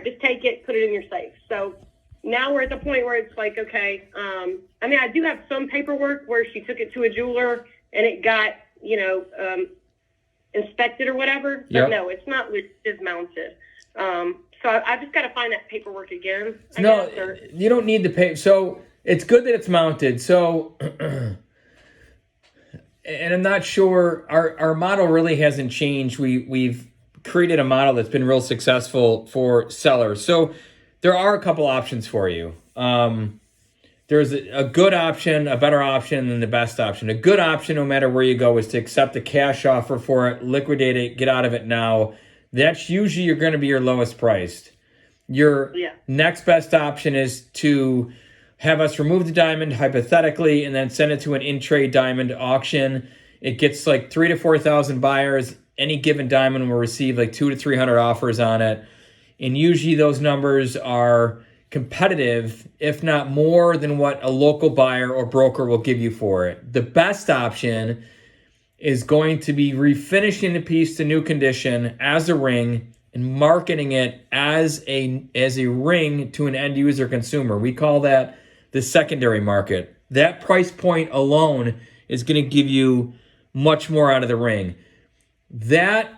right, just take it, put it in your safe. So now we're at the point where it's like, okay, I mean, I do have some paperwork where she took it to a jeweler and it got, inspected or whatever. But no, it's not mounted. So I just got to find that paperwork again. You don't need the pay. So it's good that it's mounted. So, and I'm not sure, our model really hasn't changed. We've created a model that's been real successful for sellers. So there are a couple options for you. There's a good option, a better option, and the best option. A good option, no matter where you go, is to accept a cash offer for it, liquidate it, get out of it now. That's usually you're going to be your lowest priced. Your next best option is to have us remove the diamond hypothetically and then send it to an in-trade diamond auction. It gets like 3,000 to 4,000 buyers. Any given diamond will receive like 200 to 300 offers on it. And usually those numbers are competitive, if not more than what a local buyer or broker will give you for it. The best option is going to be refinishing the piece to new condition as a ring and marketing it as a ring to an end user consumer. We call that the secondary market. That price point alone is going to give you much more out of the ring. That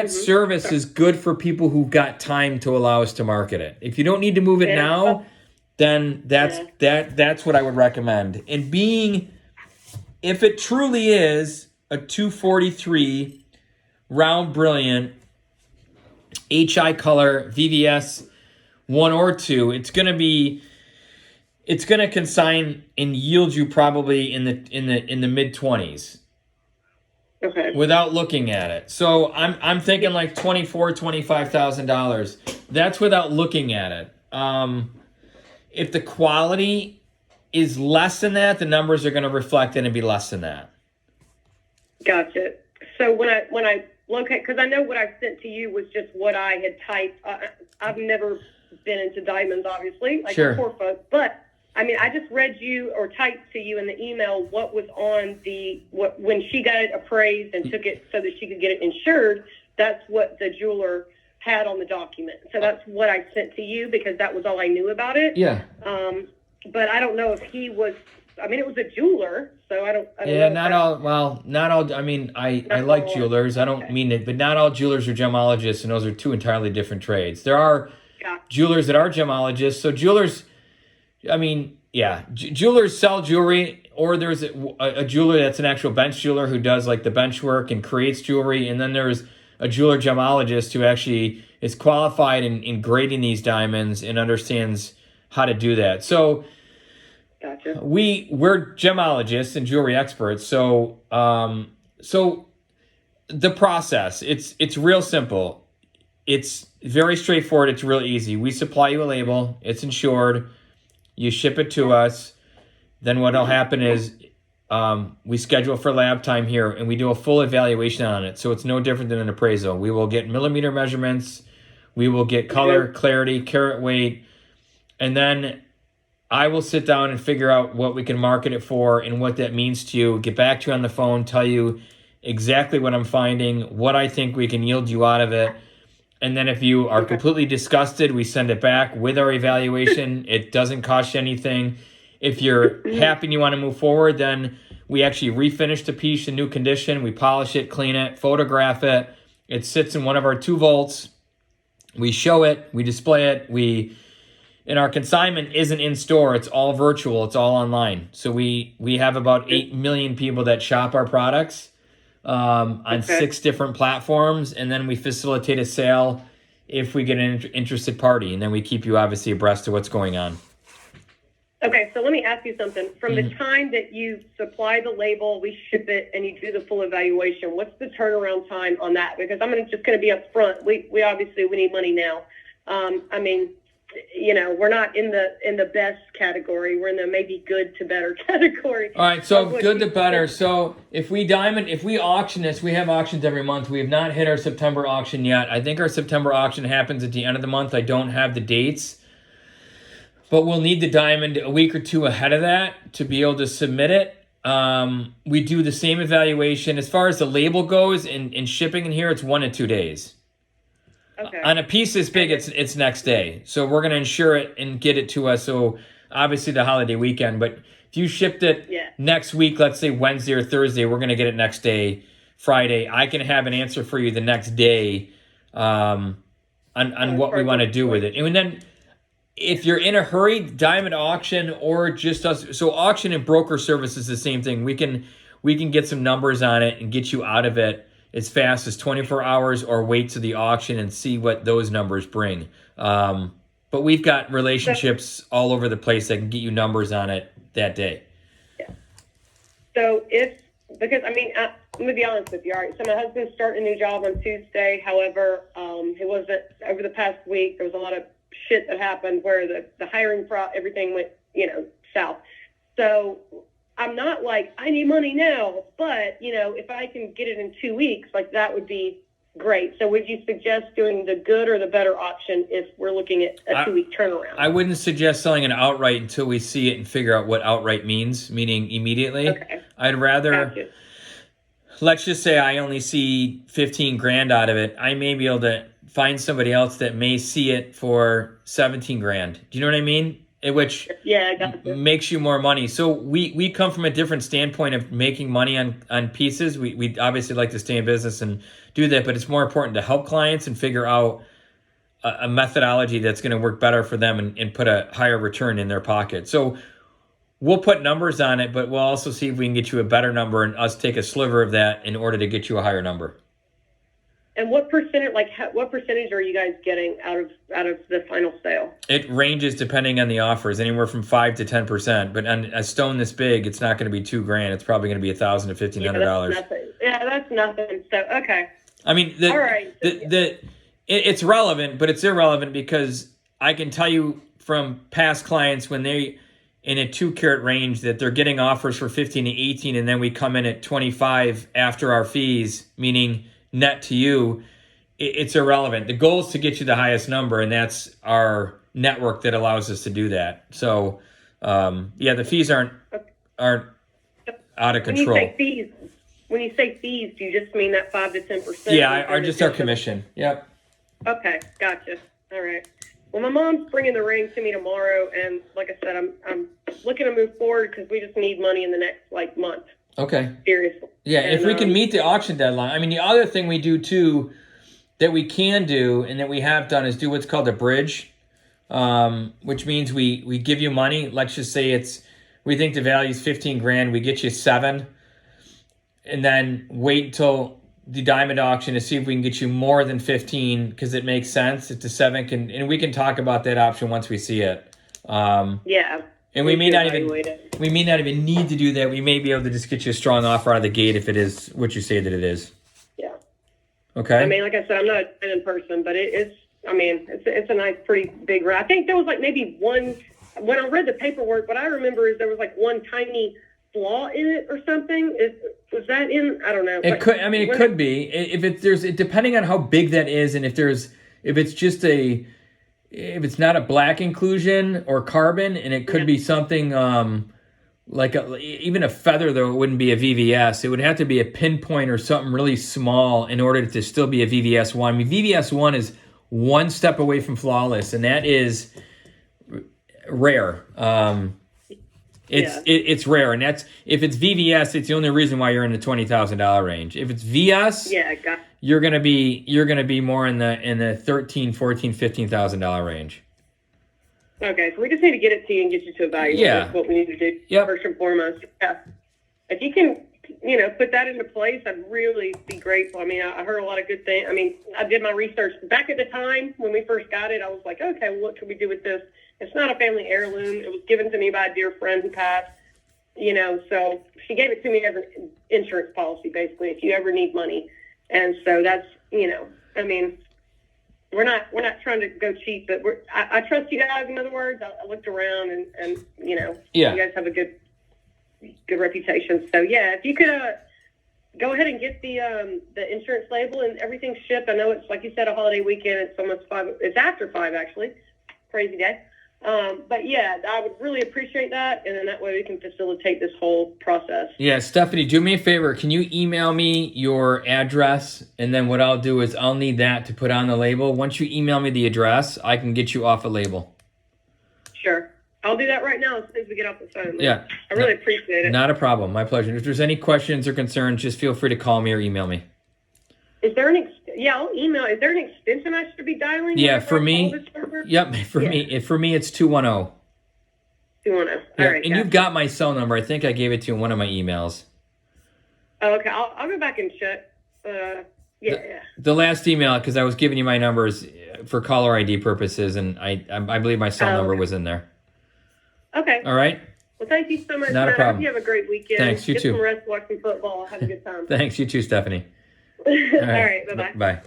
service is good for people who've got time to allow us to market it. If you don't need to move it now, then that's what I would recommend. And if it truly is a 243 round brilliant HI color VVS 1 or 2, it's going to consign and yield you probably in the mid 20s. Okay. Without looking at it. So I'm thinking like $25,000. That's without looking at it. If the quality is less than that, the numbers are going to reflect it and be less than that. Gotcha. So when I locate, because I know what I sent to you was just what I had typed. I've never been into diamonds, obviously, like poor folks, but I mean, I just read you or typed to you in the email what was on when she got it appraised and took it so that she could get it insured. That's what the jeweler had on the document. So that's what I sent to you because that was all I knew about it. Yeah. But I don't know if he was. I mean, it was a jeweler, so I don't yeah, know. Not all. I mean, I like jewelers. I don't mean it, but not all jewelers are gemologists, and those are two entirely different trades. There are jewelers that are gemologists. So jewelers. I mean, jewelers sell jewelry, or there's a jeweler that's an actual bench jeweler who does like the bench work and creates jewelry, and then there's a jeweler gemologist who actually is qualified in grading these diamonds and understands how to do that. So, gotcha. We're gemologists and jewelry experts. So the process it's real simple. It's very straightforward. It's real easy. We supply you a label. It's insured. You ship it to us. Then what'll happen is we schedule for lab time here, and we do a full evaluation on it. So it's no different than an appraisal. We will get millimeter measurements. We will get color, clarity, carat weight. And then I will sit down and figure out what we can market it for and what that means to you. Get back to you on the phone, tell you exactly what I'm finding, what I think we can yield you out of it. And then if you are completely disgusted, we send it back with our evaluation. It doesn't cost you anything. If you're happy and you want to move forward, then we actually refinish the piece in new condition. We polish it, clean it, photograph it. It sits in one of our 2 vaults. We show it, we display it. And our consignment isn't in store. It's all virtual. It's all online. So we have about 8 million people that shop our products. On 6 different platforms, and then we facilitate a sale if we get an interested party, and then we keep you obviously abreast of what's going on. Okay, so let me ask you something. From the time that you supply the label, we ship it, and you do the full evaluation, what's the turnaround time on that? Because I'm just going to be upfront. We obviously we need money now. I mean, we're not in the best category. We're in the maybe good to better category. All right, so good to better. So if we auction this, we have auctions every month. We have not hit our September auction yet. I think our September auction happens at the end of the month. I don't have the dates, but we'll need the diamond a week or 2 ahead of that to be able to submit it. We do the same evaluation. As far as the label goes and shipping in here, it's 1 to 2 days. Okay. On a piece this big, it's next day. So we're going to insure it and get it to us. So obviously the holiday weekend, but if you shipped it next week, let's say Wednesday or Thursday, we're going to get it next day, Friday. I can have an answer for you the next day on what we want to do with it. And then if you're in a hurry, Diamond Auction or just us. So auction and broker service is the same thing. We can get some numbers on it and get you out of it as fast as 24 hours or wait to the auction and see what those numbers bring. But we've got relationships all over the place that can get you numbers on it that day. Yeah. So because I'm going to be honest with you. All right. So my husband's starting a new job on Tuesday. However, it wasn't over the past week. There was a lot of shit that happened where the hiring everything went, south. So I'm not like, I need money now, but, if I can get it in 2 weeks, like that would be great. So would you suggest doing the good or the better option if we're looking at a 2-week turnaround? I wouldn't suggest selling it outright until we see it and figure out what outright means, meaning immediately. Okay. I'd rather, let's just say I only see 15 grand out of it. I may be able to find somebody else that may see it for 17 grand. Do you know what I mean? Which makes you more money. So we come from a different standpoint of making money on pieces. We obviously like to stay in business and do that, but it's more important to help clients and figure out a methodology that's going to work better for them and put a higher return in their pocket. So we'll put numbers on it, but we'll also see if we can get you a better number and us take a sliver of that in order to get you a higher number. And what percentage, what percentage are you guys getting out of the final sale? It ranges depending on the offers, anywhere from 5 to 10%. But on a stone this big, it's not going to be $2 grand. It's probably going to be $1,000 to $1,500. That's nothing. So okay. I mean, it's relevant, but it's irrelevant because I can tell you from past clients when they in a 2-carat range that they're getting offers for 15 to 18, and then we come in at 25 after our fees, meaning net to you. It's irrelevant. The goal is to get you the highest number, and that's our network that allows us to do that. So, the fees aren't out of control. When you say fees, do you just mean that 5 to 10%? Yeah, just our commission. Yep. Okay, gotcha. All right. Well, my mom's bringing the ring to me tomorrow, and like I said, I'm looking to move forward because we just need money in the next month. Okay. Seriously. Yeah, and if we can meet the auction deadline. I mean, the other thing we do too, that we can do and that we have done, is do what's called a bridge, which means we give you money. Let's just say we think the value is 15 grand. We get you 7, and then wait until the diamond auction to see if we can get you more than 15 because it makes sense. If the 7 can, and we can talk about that option once we see it. And we may not even need to do that. We may be able to just get you a strong offer out of the gate if it is what you say that it is. Yeah. Okay. I mean, like I said, I'm not a in person, but it's a nice, pretty big round. I think there was maybe one, when I read the paperwork, what I remember is there was one tiny flaw in it or something. Was that in? I don't know. It could. I mean, it could be. If there's depending on how big that is, and if it's not a black inclusion or carbon, and it could be something even a feather, though it wouldn't be a VVS. It would have to be a pinpoint or something really small in order to still be a VVS 1. I mean, VVS 1 is one step away from flawless, and that is rare. It's rare, and that's if it's VVS, it's the only reason why you're in the $20,000 range. If it's VS, you're gonna be more in the $13,000, $14,000, $15,000 range. Okay, so we just need to get it to you and get you to evaluate. Yeah, that's what we need to do first and foremost. Yeah, if you can, put that into place, I'd really be grateful. I mean, I heard a lot of good things. I mean, I did my research back at the time when we first got it. I was like, okay, well, what can we do with this? It's not a family heirloom. It was given to me by a dear friend who passed. So she gave it to me as an insurance policy, basically, if you ever need money. And so that's, I mean, we're not trying to go cheap, but I trust you guys. In other words, I looked around and you guys have a good reputation. So yeah, if you could go ahead and get the insurance label and everything shipped. I know it's like you said, a holiday weekend. It's almost 5. It's after 5 actually. Crazy day. But yeah, I would really appreciate that, and then that way we can facilitate this whole process. Yeah, Stephanie, do me a favor. Can you email me your address? And then what I'll do is I'll need that to put on the label. Once you email me the address, I can get you off a label. Sure. I'll do that right now as soon as we get off the phone. Yeah. I really appreciate it. Not a problem. My pleasure. If there's any questions or concerns, just feel free to call me or email me. Is there I'll email. Is there an extension I should be dialing? Yeah, for me. Yep, for me it's 210. 210. Yeah, All right. and you've got my cell number. I think I gave it to you in one of my emails. Oh, okay. I'll go back and check. The last email, because I was giving you my numbers for caller ID purposes, and I believe my cell number was in there. Okay. All right. Well, thank you so much. Not a problem. I hope you have a great weekend. Thanks. You Get too. some rest, watch some football. Have a good time. Thanks. You too, Stephanie. All right. Bye-bye. Bye.